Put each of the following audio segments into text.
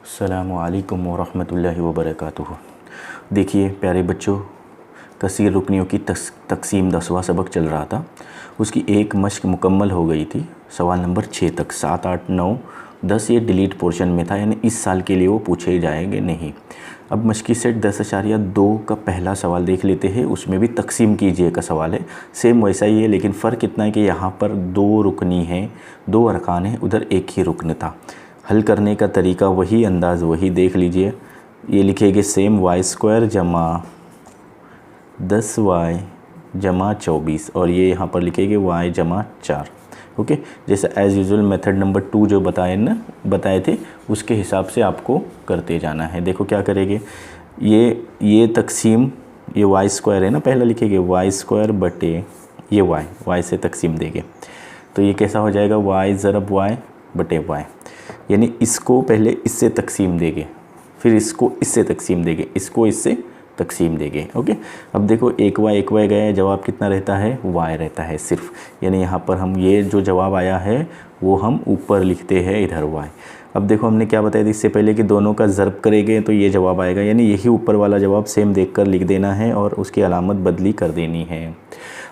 अस्सलामुअलैकुम वरहमतुल्लाहि वबरकातुहू। देखिए प्यारे बच्चों, कसीर रुकनियों की तकसीम 10वां सबक चल रहा था। उसकी एक मश्क मुकम्मल हो गई थी। सवाल नंबर 6 तक 7, 8, 9, 10 ये डिलीट पोर्शन में था, यानी इस साल के लिए वो पूछे जाएंगे नहीं। अब मश्की सेट 10.2 का पहला सवाल देख लेते हैं। उसमें भी तकसीम कीजिए का सवाल है, सेम वैसा ही है, लेकिन फ़र्क इतना है कि यहाँ पर 2 रुकनी है, 2 अरकान है, उधर एक ही रुकन था। हल करने का तरीका वही, अंदाज़ वही, देख लीजिए। ये लिखेंगे सेम y² जमा 10y जमा 24, और ये यहाँ पर लिखेंगे y जमा 4। ओके, जैसे एज़ यूजुअल मेथड नंबर 2 जो बताए थे उसके हिसाब से आपको करते जाना है। देखो क्या करेंगे, ये तकसीम, ये y² है ना, पहला लिखेंगे y² बटे ये y से तकसीम देंगे तो ये कैसा हो जाएगा, y ज़रब y बटे y, यानी इसको पहले इससे तकसीम देंगे, फिर इसको इससे तकसीम देंगे, इसको इससे तकसीम देंगे। ओके, अब देखो एक y गया है, जवाब कितना रहता है, y रहता है सिर्फ, यानी यहाँ पर हम ये जो जवाब आया है वो हम ऊपर लिखते हैं इधर y। अब देखो हमने क्या बताया था इससे पहले कि दोनों का ज़र्ब करेंगे तो ये जवाब आएगा, यानी यही ऊपर वाला जवाब सेम देखकर लिख देना है और उसकी अलामत बदली कर देनी है।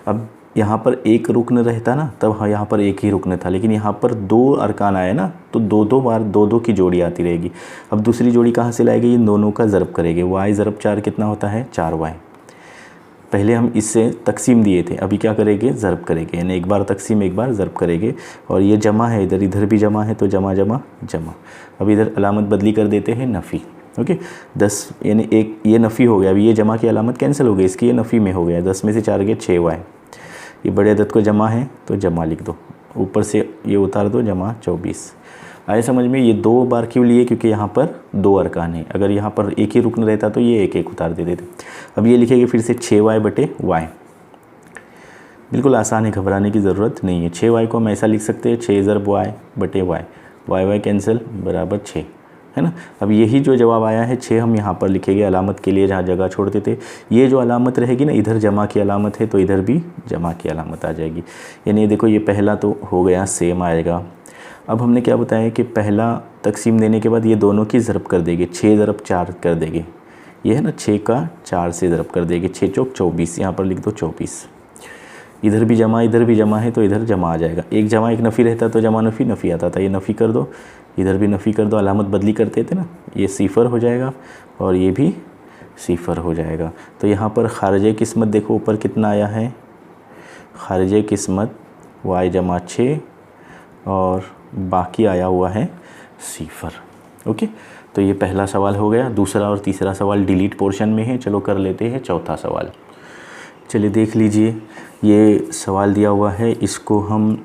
अब यहाँ पर एक रुकन रहता ना, तब हाँ यहाँ पर एक ही रुकन था, लेकिन यहाँ पर 2 अरकान आए ना, तो 2 बार 2 की जोड़ी आती रहेगी। अब दूसरी जोड़ी कहाँ से लाएगी, इन दोनों का ज़रब करेंगे। y ज़रब 4 कितना होता है, 4y। पहले हम इससे तकसीम दिए थे, अभी क्या करेंगे, ज़रब करेंगे, यानी एक बार तकसीम एक बार ज़रब करेंगे। और ये जमा है, इधर भी जमा है, तो जमा जमा जमा। अब इधर अलामत बदली कर देते हैं, नफ़ी। ओके, 10 यानी एक ये नफ़ी हो गया, अभी ये जमा की अलामत कैंसिल हो गई, इसकी ये नफ़ी में हो गया। 10 में से 4 गए 6y, ये बड़े अदद को जमा है तो जमा लिख दो, ऊपर से ये उतार दो, जमा 24। आए समझ में। ये 2 बार क्यों लिए, क्योंकि यहाँ पर 2 अरकान है, अगर यहाँ पर एक ही रुकन रहता तो ये एक एक उतार देते थे। अब ये लिखेंगे फिर से 6y बटे y, बिल्कुल आसान है, घबराने की ज़रूरत नहीं है। 6y को हम ऐसा लिख सकते हैं, 6 ज़रब y बटे y कैंसिल बराबर 6, है ना। अब यही जो जवाब आया है 6 हम यहाँ पर लिखेंगे अलामत के लिए, जहाँ जगह छोड़ते थे। ये जो अलामत रहेगी ना, इधर जमा की अलामत है तो इधर भी जमा की अलामत आ जाएगी। यानी देखो ये पहला तो हो गया, सेम आएगा। अब हमने क्या बताया कि पहला तकसीम देने के बाद ये दोनों की ज़रब कर देंगे, 6 ज़रब 4 कर देंगे, ये है ना, 6 का 4 से ज़रब कर देंगे, 6 चौक 24, यहाँ पर लिख दो 24। इधर भी जमा है तो इधर जमा आ जाएगा। एक जमा एक नफ़ी रहता तो जमा नफ़ी आता था, ये नफ़ी कर दो, इधर भी नफ़ी कर दो, अलामत बदली करते थे ना, ये सिफर हो जाएगा और ये भी सिफर हो जाएगा। तो यहाँ पर खारिज किस्मत देखो ऊपर कितना आया है, खारिज किस्मत y जमा 6 और बाकी आया हुआ है सिफर। ओके, तो ये पहला सवाल हो गया। दूसरा और तीसरा सवाल डिलीट पोर्शन में है। चलो कर लेते हैं चौथा सवाल। चलिए देख लीजिए, ये सवाल दिया हुआ है, इसको हम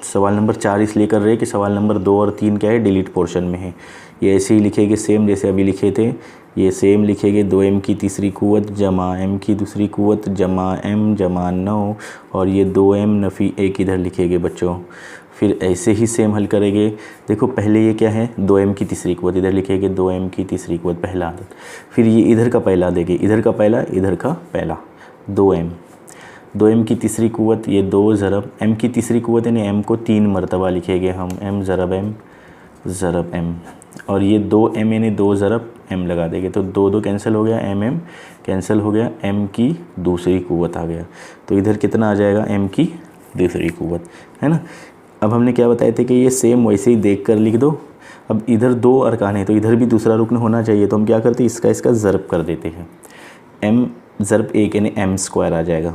सवाल नंबर 4 इसलिए कर रहे हैं कि सवाल नंबर 2 और 3 क्या है, डिलीट पोर्शन में है। ये ऐसे ही लिखेंगे सेम जैसे अभी लिखे थे, ये सेम लिखेंगे 2m की तीसरी कुव्वत जमा m की दूसरी कुव्वत जमा m जमा 9, और ये 2m नफ़ी 1 इधर लिखेंगे बच्चों। फिर ऐसे ही सेम हल करेंगे। देखो पहले ये क्या है, 2m की तीसरी कुव्वत, इधर लिखेंगे 2m की तीसरी कुव्वत, पहला आदत। फिर ये इधर का पहला देंगे, इधर का पहला, इधर का पहला, 2m की तीसरी कुव्वत, ये 2 ज़रब m की तीसरी कुव्वत, यानी m को 3 मरतबा लिखेंगे हम, m ज़रब m, और ये 2m यानी 2 ज़रब m लगा देंगे, तो 2 कैंसिल हो गया, m कैंसिल हो गया, m की दूसरी कुव्वत आ गया, तो इधर कितना आ जाएगा, m की दूसरी कुव्वत, है ना। अब हमने क्या बताए थे कि ये सेम वैसे ही देख कर लिख दो। अब इधर 2 अरकान है तो इधर भी दूसरा रुकन होना चाहिए, तो हम क्या करते हैं, इसका ज़रब कर देते हैं, m ज़रब 1 यानी m² आ जाएगा।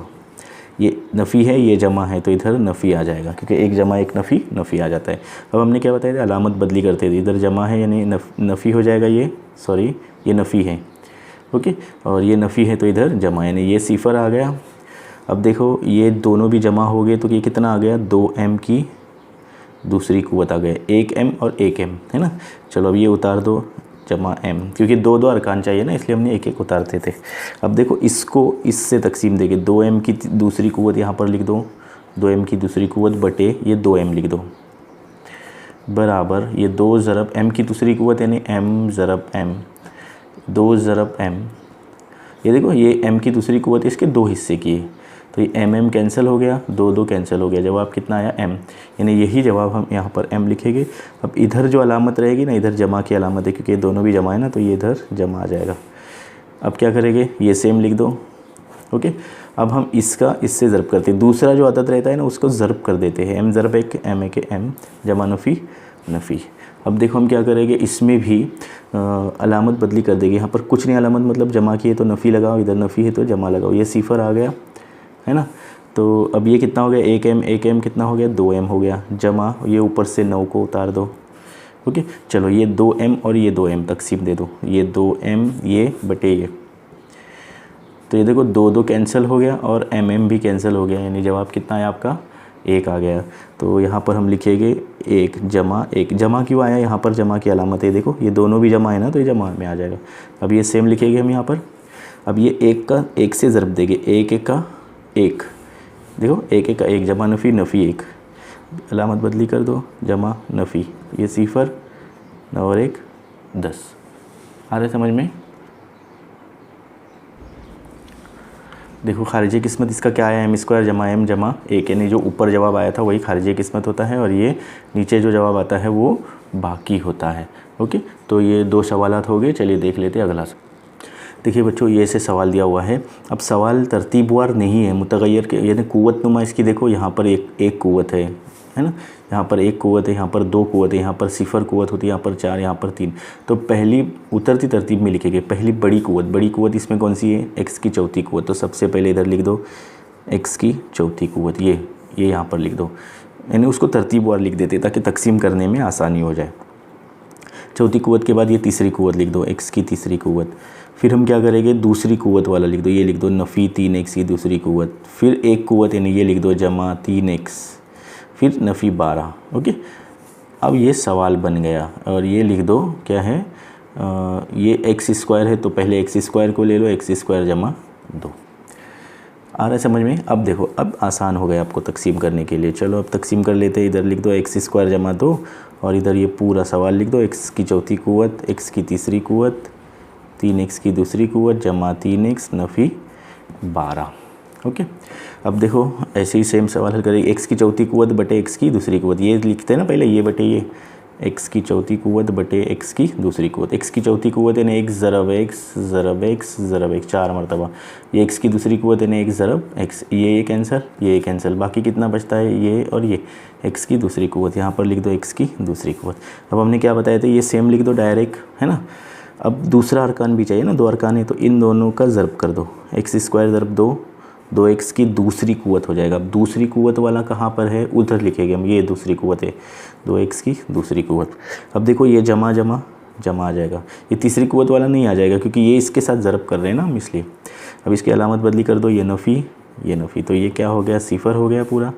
ये नफ़ी है, ये जमा है, तो इधर नफ़ी आ जाएगा, क्योंकि एक जमा एक नफ़ी आ जाता है। अब हमने क्या बताया था, अलामत बदली करते थे, इधर जमा है यानी नफ़ी हो जाएगा, ये नफ़ी है। ओके, और ये नफ़ी है तो इधर जमा, यानी ये सिफर आ गया। अब देखो ये दोनों भी जमा हो गए तो ये कितना आ गया, 2m की दूसरी कुव्वत आ गया, 1m और 1m, है ना। चलो अब ये उतार दो, जमा m, क्योंकि 2 अरकान चाहिए ना, इसलिए हमने एक एक उतारते थे। अब देखो इसको इससे तकसीम देंगे, 2m की दूसरी कुव्वत यहाँ पर लिख दो, 2m की दूसरी कुव्वत बटे ये 2m लिख दो, बराबर ये 2 ज़रब m की दूसरी कुव्वत यानी m ज़रब m, 2 ज़रब m। ये देखो ये m की दूसरी कुव्वत इसके 2 हिस्से की है, तो ये एम कैंसिल हो गया, 2 2 कैंसिल हो गया, जवाब कितना आया m, यानी यही जवाब हम यहाँ पर m लिखेंगे। अब इधर जो अलामत रहेगी ना, इधर जमा की अलामत है क्योंकि ये दोनों भी जमा है ना, तो ये इधर जमा आ जाएगा। अब क्या करेंगे, ये सेम लिख दो। ओके, अब हम इसका इससे ज़रब करते हैं, दूसरा जो आदत रहता है ना उसको ज़रब कर देते हैं, m ज़रब एक m एक m जमा नफ़ी नफ़ी। अब देखो हम क्या करेंगे, इसमें भी अलामत बदली कर देंगे। यहाँ पर कुछ नहीं, अलामत मतलब जमा की है तो नफ़ी लगाओ, इधर नफ़ी है तो जमा लगाओ, ये सिफर आ गया है ना। तो अब ये कितना हो गया, 1 m कितना हो गया, 2m हो गया, जमा ये ऊपर से 9 को उतार दो। ओके, चलो ये 2m और ये 2m तकसीम दे दो, ये 2m ये बटे ये, तो ये देखो 2 2 कैंसिल हो गया और mm भी कैंसिल हो गया, यानी जवाब कितना है आपका 1 आ गया। तो यहाँ पर हम लिखेंगे 1 जमा 1, जमा क्यों आया, यहाँ पर जमा की अलामत है, देखो ये दोनों भी जमा है ना तो ये जमा में आ जाएगा। अब ये सेम लिखेंगे हम यहाँ पर। अब ये 1 का 1 से ज़रब देंगे, 1 1 का 1, देखो 1 1 का 1 जमा नफ़ी नफ़ी 1, अलामत बदली कर दो, जमा नफ़ी, ये सिफर 9 और 1 10। आ रहा है समझ में। देखो खारिजी किस्मत इसका क्या आया, m² जमा m जमा 1, यानी जो ऊपर जवाब आया था वही खारिजी किस्मत होता है और ये नीचे जो जवाब आता है वो बाकी होता है। ओके, तो ये 2 सवालात हो गए। चलिए देख लेते हैं अगला। देखिए बच्चों, ये से सवाल दिया हुआ है। अब सवाल तरतीबवार नहीं है, मुतगय्यर के, यानी कुव्वत नुमा इसकी देखो, यहाँ पर एक कुव्वत है ना, यहाँ पर 1 कुव्वत है, यहाँ पर 2 कुव्वत है, यहाँ पर 0 कुव्वत होती है, यहाँ पर 4, यहाँ पर 3। तो पहली उतरती तरतीब में लिखेंगे, पहली बड़ी कुव्वत इसमें कौन सी है, x की चौथी कुव्वत, तो सबसे पहले इधर लिख दो x की चौथी कुव्वत, ये यहाँ पर लिख दो, यानी उसको तरतीबवार लिख देते ताकि तकसीम करने में आसानी हो जाए। चौथी कुव्वत के बाद ये तीसरी कुव्वत लिख दो, x की तीसरी कुव्वत। फिर हम क्या करेंगे, दूसरी कुव्वत वाला लिख दो, ये लिख दो नफ़ी 3x की दूसरी कुव्वत। फिर 1 कुव्वत यानी ये लिख दो जमा 3x, फिर नफ़ी 12। ओके, अब ये सवाल बन गया और ये लिख दो क्या है, ये x² है तो पहले x² को ले लो, x² जमा 2। आ रहा है समझ में। अब देखो, अब आसान हो गया आपको तकसीम करने के लिए। चलो अब तकसीम कर लेते हैं। इधर लिख दो x² जमा 2 और इधर ये पूरा सवाल लिख दो, x की चौथी कुव्वत, x की तीसरी कुव्वत, 3x की दूसरी कुव्वत जमा 3x नफ़ी 12। ओके, अब देखो ऐसे ही सेम सवाल हल करेंगे, x की चौथी कुव्वत बटे x की दूसरी कुव्वत, ये लिखते हैं ना पहले, ये बटे ये, x की चौथी कुव्वत बटे x की दूसरी कुव्वत। x की चौथी कुव्वत यानी x ज़रब x ज़रब x ज़रब x 4 मरतबा, ये x की दूसरी कुव्वत यानी x ज़रब x, ये कैंसिल, ये कैंसिल, बाकी कितना बचता है, ये और ये x की दूसरी कुव्वत, यहाँ पर लिख दो x की दूसरी कुव्वत। अब हमने क्या बताया था, ये सेम लिख दो डायरेक्ट, है ना। अब दूसरा अरकान भी चाहिए ना, 2 अरकान है तो इन दोनों का ज़रब कर दो, x² ज़रब 2, 2x की दूसरी कुव्वत हो जाएगा। अब दूसरी कुव्वत वाला कहाँ पर है, उधर लिखेंगे हम, ये दूसरी कुव्वत है, 2x की दूसरी कुव्वत। अब देखो ये जमा आ जाएगा, ये तीसरी कुव्वत वाला नहीं आ जाएगा क्योंकि ये इसके साथ ज़रब कर रहे हैं ना हम, इसलिए। अब इसकी अलामत बदली कर दो, ये नफ़ी, तो ये क्या हो गया, सिफर हो गया पूरा।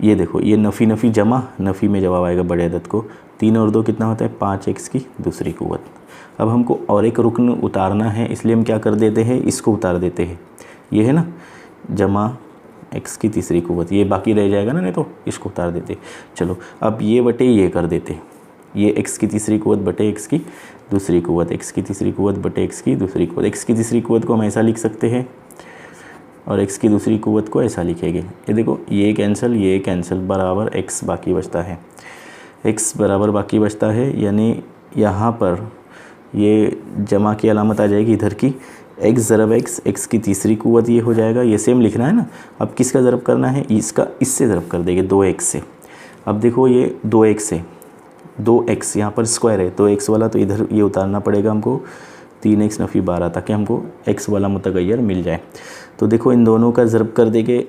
ये देखो ये नफ़ी जमा नफ़ी में जवाब आएगा बड़े अदद को, 3 और 2 कितना होता है, 5x की दूसरी कुव्वत। अब हमको और एक रुकन उतारना है, इसलिए हम क्या कर देते हैं, इसको उतार देते हैं, ये है ना जमा x की तीसरी कुव्वत, ये बाकी रह जाएगा ना, नहीं तो इसको उतार देते। चलो अब ये बटे ये कर देते, ये x की तीसरी कुव्वत बटे x की दूसरी कुव्वत, x की तीसरी कुव्वत बटे x की दूसरी कुव्वत। x की तीसरी कुव्वत को हम ऐसा लिख सकते हैं और x की दूसरी कुव्वत को ऐसा लिखेंगे। ये देखो ये कैंसिल बराबर x बाकी बचता है, x बराबर बाकी बचता है, यानी यहाँ पर ये जमा की अलामत आ जाएगी इधर की, x ज़रब x की तीसरी कुव्वत ये हो जाएगा, ये सेम लिखना है ना। अब किसका ज़रब करना है, इसका इससे ज़रब कर देंगे 2x से। अब देखो ये 2x है, 2x यहाँ पर स्क्वायर है, 2x वाला तो इधर ये उतारना पड़ेगा हमको, 3x नफ़ी 12, ताकि हमको x वाला मुतगय्यर मिल जाए। तो देखो इन दोनों का ज़रब कर देंगे,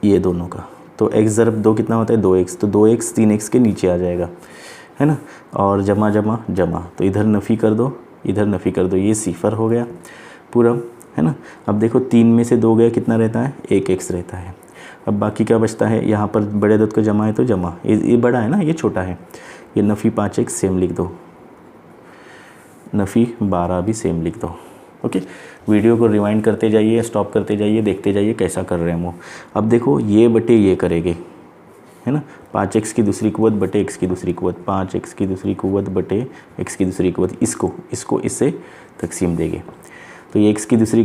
ये दोनों का, तो x ज़रब 2 कितना होता है, 2x, तो 2x 3x के नीचे आ जाएगा, है ना। और जमा, तो इधर नफ़ी कर दो, इधर नफ़ी कर दो, ये सिफर हो गया पूरा, है ना। अब देखो 3 में से 2 गया, कितना रहता है, 1x रहता है। अब बाकी क्या बचता है, यहाँ पर बड़े अदद को जमा है तो जमा, ये बड़ा है ना, ये छोटा है, ये नफ़ी 5x सेम लिख दो, नफ़ी 12 भी सेम लिख दो। ओके, वीडियो को रिवाइंड करते जाइए, स्टॉप करते जाइए, देखते जाइए कैसा कर रहे हैं हम। अब देखो ये बटे ये करेंगे, है ना, 5x की दूसरी कुव्वत बटे x की दूसरी कुव्वत, 5x की दूसरी कुव्वत बटे x की दूसरी कुव्वत, इसको इससे तकसीम देंगे। तो ये x की दूसरी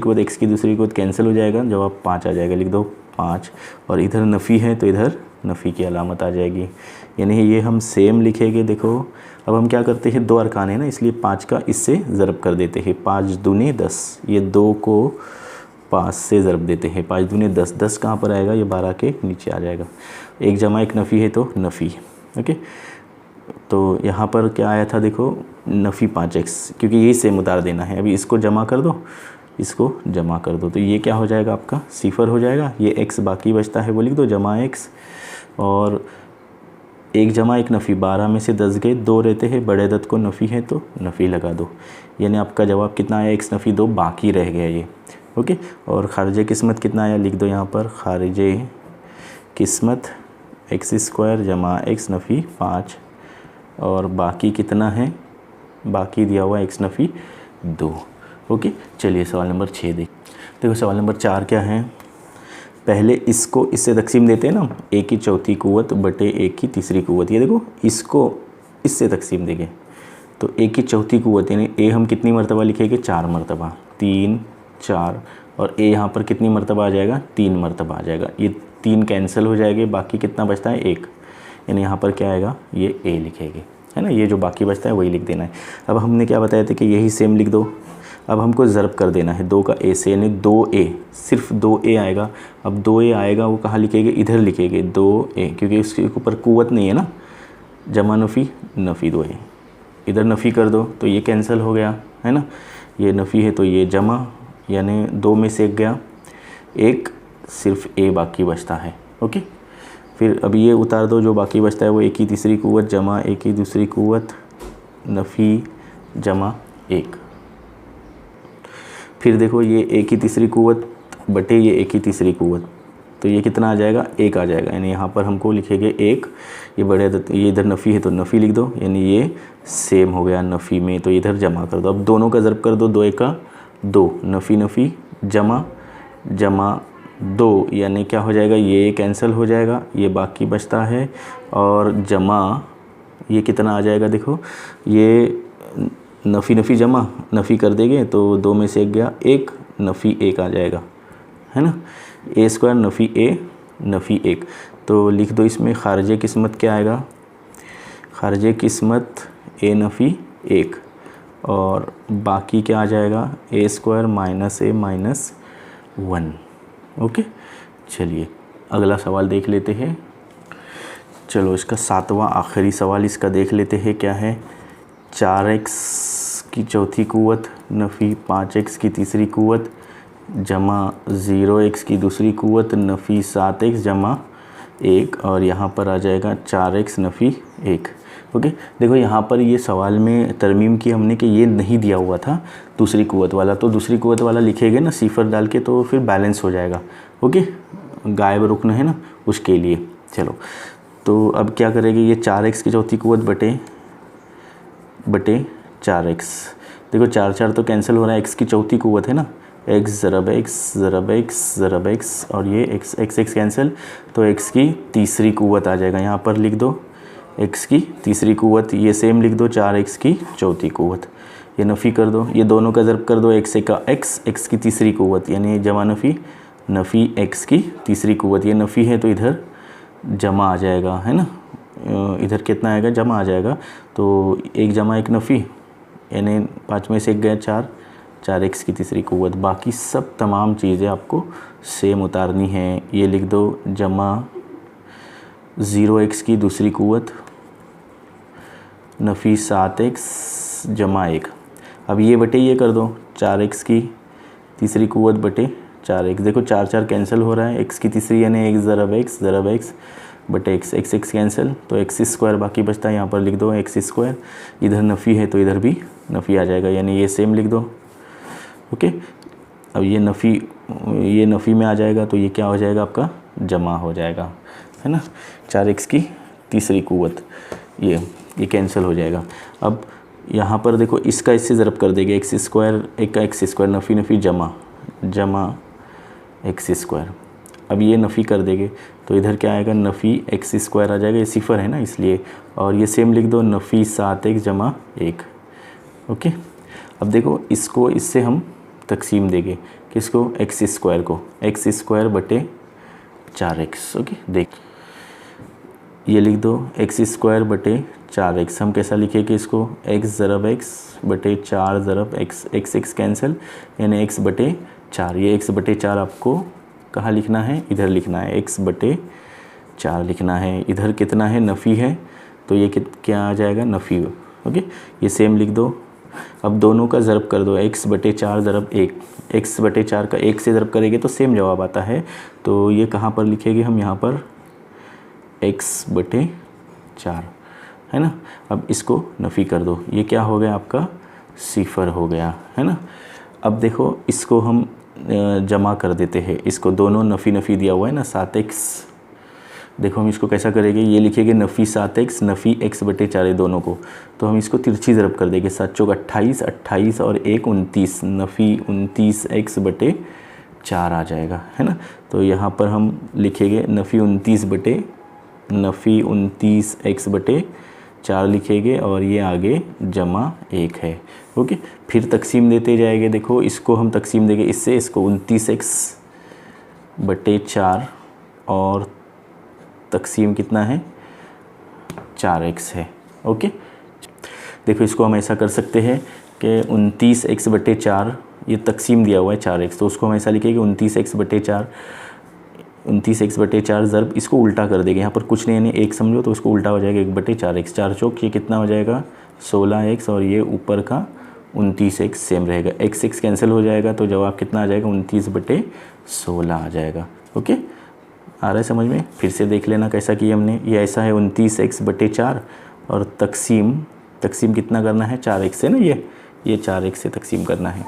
कुवत कैंसिल हो जाएगा, जवाब 5 आ जाएगा। लिख दो 5, और इधर नफ़ी है तो इधर नफ़ी की अलामत आ जाएगी, यानी ये हम सेम लिखेंगे। देखो अब हम क्या करते हैं, 2 अरकान है ना, इसलिए 5 का इससे ज़रब कर देते हैं। 5 दूनी 10, ये 2 को 5 से ज़रब देते हैं। 5 दूनी 10, 10 कहाँ पर आएगा, ये 12 के नीचे आ जाएगा। 1 जमा 1 नफ़ी है तो नफ़ी। ओके, तो यहाँ पर क्या आया था, देखो नफ़ी 5x, क्योंकि यही सेम उतार देना है। अभी इसको जमा कर दो, इसको जमा कर दो, तो ये क्या हो जाएगा आपका, सिफर हो जाएगा। ये x बाकी बचता है वो लिख दो, जमा x, और 1 जमा 1 नफ़ी, 12 में से 10 गए, 2 रहते हैं, बड़े अदद को नफ़ी है तो नफ़ी लगा दो, यानी आपका जवाब कितना आया, x नफ़ी 2 बाकी रह गया ये। ओके, और खारिज किस्मत कितना आया, लिख दो यहाँ पर, खारिज किस्मत x² जमा x नफ़ी 5, और बाकी कितना है, बाकी दिया हुआ x नफ़ी 2। ओके, चलिए सवाल नंबर 6 देखो सवाल नंबर 4 क्या है। पहले इसको इससे तकसीम देते हैं ना, a की चौथी कुव्वत बटे a की तीसरी कुव्वत। ये देखो इसको इससे तकसीम देंगे तो a की चौथी कुव्वत यानी a हम कितनी मरतबा लिखेंगे, 4 मरतबा, 3 4, और a यहाँ पर कितनी मरतबा आ जाएगा, 3 मरतबा आ जाएगा। ये 3 कैंसिल हो जाएंगे, बाकी कितना बचता है, 1, यानी यहाँ पर क्या आएगा, ये a लिखेंगे, है ना। ये जो बाकी बचता है वही लिख देना है। अब हमने क्या बताया था कि यही सेम लिख दो। अब हमको ज़रब कर देना है 2 का a से, यानी 2a, सिर्फ 2a आएगा। अब 2a आएगा वो कहाँ लिखेंगे, इधर लिखेंगे 2a, क्योंकि इसके ऊपर कुव्वत नहीं है ना, जमा नफ़ी नफ़ी 2a, इधर नफ़ी कर दो तो ये कैंसिल हो गया, है ना। ये नफ़ी है तो ये जमा, यानी 2 में से 1 गया, 1 सिर्फ a बाकी बचता है। ओके, फिर अब ये उतार दो, जो बाकी बचता है वो a की तीसरी कुव्वत जमा a की दूसरी कुव्वत नफ़ी जमा 1। फिर देखो ये a की तीसरी कुव्वत बटे ये a की तीसरी कुव्वत, तो ये कितना आ जाएगा, 1 आ जाएगा, यानी यहाँ पर हमको लिखेंगे 1। ये बड़े ये इधर नफ़ी है तो नफ़ी लिख दो, यानी ये सेम हो गया नफ़ी में, तो इधर जमा कर दो। अब दोनों का ज़रब कर दो, 2 1 2, नफ़ी नफ़ी जमा जमा 2, यानी क्या हो जाएगा, ये कैंसिल हो जाएगा, ये बाकी बचता है, और जमा ये कितना आ जाएगा, देखो ये नफ़ी नफ़ी जमा नफ़ी कर देंगे तो 2 में से 1 गया, 1 नफ़ी 1 आ जाएगा, है ना। a² नफ़ी a नफ़ी 1, तो लिख दो इसमें खारिज किस्मत क्या आएगा, खारिज किस्मत a नफ़ी 1, और बाकी क्या आ जाएगा, a² minus a minus 1। Okay, चलिए अगला सवाल देख लेते हैं। चलो इसका 7वां आखिरी सवाल इसका देख लेते हैं, क्या है। 4x की चौथी कुव्वत नफ़ी 5x की तीसरी कुव्वत जमा 0x की दूसरी कुव्वत नफ़ी 7x जमा 1, और यहाँ पर आ जाएगा 4x नफ़ी 1। ओके, देखो यहाँ पर ये सवाल में तरमीम की हमने कि ये नहीं दिया हुआ था दूसरी कुव्वत वाला, तो दूसरी कुव्वत वाला लिखेंगे ना सिफर डाल के, तो फिर बैलेंस हो जाएगा। ओके, गायब रुकन है ना, उसके लिए। चलो तो अब क्या करेंगे, ये 4x की चौथी कुव्वत बटे 4x, देखो 4 4 तो कैंसिल हो रहा है, x की चौथी कुव्वत है ना, x ज़रब x ज़रब x ज़रब x, और ये x कैंसिल, तो x की तीसरी कुव्वत आ जाएगा। यहाँ पर लिख दो x की तीसरी कुव्वत, ये सेम लिख दो 4x की चौथी कुव्वत, ये नफ़ी कर दो, ये दोनों का ज़रब कर दो, x का x की तीसरी कुव्वत, यानी जमा नफ़ी नफ़ी x की तीसरी कुव्वत, ये नफ़ी है तो इधर जमा आ जाएगा, है ना। इधर कितना आएगा, जमा आ जाएगा, तो 1 जमा 1 नफ़ी, यानी 5 में से 1 गया 4, 4x की तीसरी कुव्वत। बाकी सब तमाम चीज़ें आपको सेम उतारनी है। ये लिख दो जमा 0x की दूसरी कुव्वत नफ़ी 7x जमा 1। अब ये बटे ये कर दो, 4x की तीसरी कुव्वत बटे 4x, देखो 4 4 कैंसिल हो रहा है, x की तीसरी यानी 1 ज़रब x बटे x कैंसिल, तो x² बाकी बचता है, यहाँ पर लिख दो x², इधर नफ़ी है तो इधर भी नफ़ी आ जाएगा, यानी ये सेम लिख दो। ओके, अब ये नफ़ी में आ जाएगा तो ये क्या हो जाएगा, आपका जमा हो जाएगा, है ना। 4x की तीसरी कुव्वत ये कैंसिल हो जाएगा। अब यहाँ पर देखो इसका इससे ज़रब कर देंगे, x², एक का x² नफ़ी नफ़ी जमा x², अब ये नफ़ी कर देंगे तो इधर क्या आएगा, नफ़ी x² आ जाएगा, ये सिफर है ना इसलिए, और ये सेम लिख दो नफ़ी 7x जमा 1। ओके, अब देखो इसको इससे हम तकसीम देंगे किसको, एक्स स्क्वायर को, एक्स स्क्वायर बटे 4x। ओके, देख ये लिख दो एक्स स्क्वायर बटे 4x। हम कैसा लिखेंगे इसको, x ज़रब x बटे 4 ज़रब x, x कैंसिल, यानी x बटे 4। ये x बटे 4 आपको कहाँ लिखना है, इधर लिखना है, x बटे 4 लिखना है। इधर कितना है, नफ़ी है, तो ये क्या आ जाएगा, नफ़ी। ओके, ये सेम लिख दो। अब दोनों का ज़रब कर दो, x बटे 4 ज़रब 1, x बटे 4 का 1 से ज़रब करेंगे तो सेम जवाब आता है। तो ये कहाँ पर लिखेंगे हम, यहाँ पर x बटे 4 है ना। अब इसको नफ़ी कर दो, ये क्या हो गया आपका, सिफर हो गया है ना। अब देखो इसको हम जमा कर देते हैं, इसको दोनों नफ़ी नफ़ी दिया हुआ है ना, 7x। देखो हम इसको कैसा करेंगे, ये लिखेंगे नफ़ी 7x नफ़ी x बटे 4 दोनों को, तो हम इसको तिरछी ज़रब कर देंगे, 7 चौक 28, 28 और 1 29, नफ़ी 29x बटे 4 आ जाएगा है ना। तो यहाँ पर हम लिखेंगे नफ़ी 29x बटे 4 लिखेंगे, और ये आगे जमा 1 है। ओके, फिर तकसीम देते जाएंगे। देखो इसको हम तकसीम देंगे इससे, इसको 29x बटे 4 और तकसीम कितना है, 4x है। ओके, देखो इसको हम ऐसा कर सकते हैं कि 29x बटे 4, ये तकसीम दिया हुआ है 4x, तो उसको हम ऐसा लिखेंगे 29x बटे 4, 29x बटे 4 ज़रब, इसको उल्टा कर देंगे, यहाँ पर कुछ नहीं, यानी 1 समझो तो उसको उल्टा हो जाएगा 1 बटे 4x, 4 चौक ये कितना हो जाएगा 16x, और ये ऊपर का 29x सेम रहेगा, x कैंसिल हो जाएगा, तो जवाब कितना आ जाएगा 29 बटे 16 आ जाएगा। ओके, आ रहा है समझ में। फिर से देख लेना कैसा किया हमने, ये ऐसा है 29x बटे 4 और तकसीम कितना करना है, 4x से ना, ये 4x से तकसीम करना है,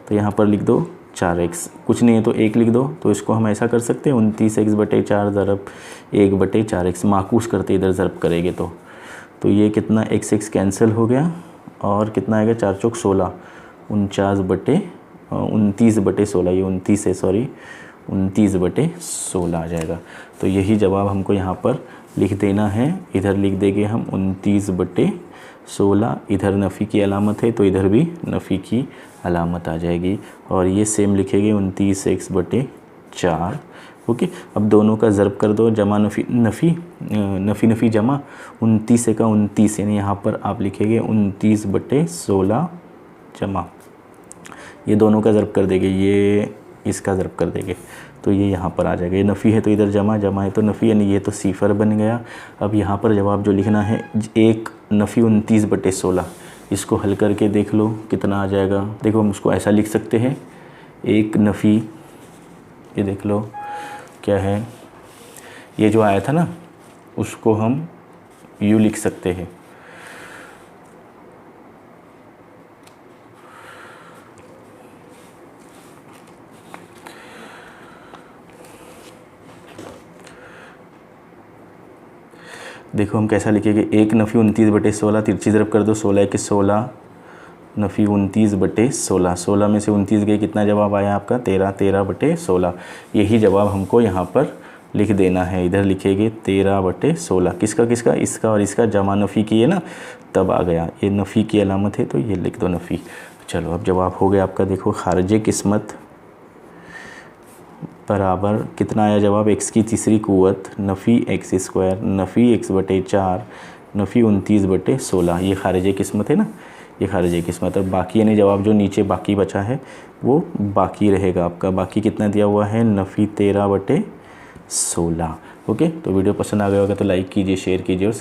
तो यहाँ पर लिख दो 4x, कुछ नहीं है तो 1 लिख दो। तो इसको हम ऐसा कर सकते हैं 29x बटे 4 ज़रब 1 बटे 4x, माकूस करते इधर ज़रब करेंगे तो ये कितना x कैंसिल हो गया, और कितना आएगा 4 चौक 16, 29 बटे 16, ये 29 है सॉरी, 29 बटे 16 आ जाएगा। तो यही जवाब हमको यहाँ पर लिख देना है, इधर लिख देंगे हम 29 बटे 16, इधर नफ़ी की अलामत है तो इधर भी नफ़ी की अलामत आ जाएगी, और ये सेम लिखेंगे 29x बटे 4। ओके, अब दोनों का ज़रब कर दो, जमा नफ़ी जमा, 29 का 29, यानी यहाँ पर आप लिखेंगे 29 बटे 16 जमा, ये दोनों का ज़रब कर देंगे, ये इसका ज़रब कर देंगे, तो ये यहाँ पर आ जाएगा। ये नफ़ी है तो इधर जमा, जमा है तो नफ़ी, यानी ये तो सिफर बन गया। अब यहाँ पर जवाब जो लिखना है, एक नफ़ी 29 बटे 16, इसको हल करके देख लो कितना आ जाएगा। देखो हम उसको ऐसा लिख सकते हैं, एक नफ़ी, ये देख लो क्या है, ये जो आया था ना उसको हम यूँ लिख सकते हैं, देखो हम कैसा लिखेंगे, एक नफ़ी 29 बटे 16, तिरछी ज़रब कर दो, 16 के 16, नफ़ी 29 बटे 16, 16 में से 29 गए, कितना जवाब आया आपका 13, 13 बटे 16। यही जवाब हमको यहाँ पर लिख देना है, इधर लिखेंगे 13 बटे 16, किसका इसका और इसका जमा नफ़ी की है ना, तब आ गया, ये नफ़ी की अलामत है तो ये लिख दो नफ़ी। चलो अब जवाब हो गया आपका। देखो खारिज किस्मत बराबर कितना आया जवाब, x की तीसरी कुव्वत नफ़ी x स्क्वायर नफ़ी x बटे 4 नफ़ी 29 बटे 16, ये खारिज किस्मत है ना, ये खारिज किस्मत है। बाकी यानी जवाब जो नीचे बाकी बचा है वो बाकी रहेगा आपका। बाकी कितना दिया हुआ है, नफ़ी 13 बटे 16। ओके, तो वीडियो पसंद आ गया होगा तो लाइक कीजिए, शेयर कीजिए और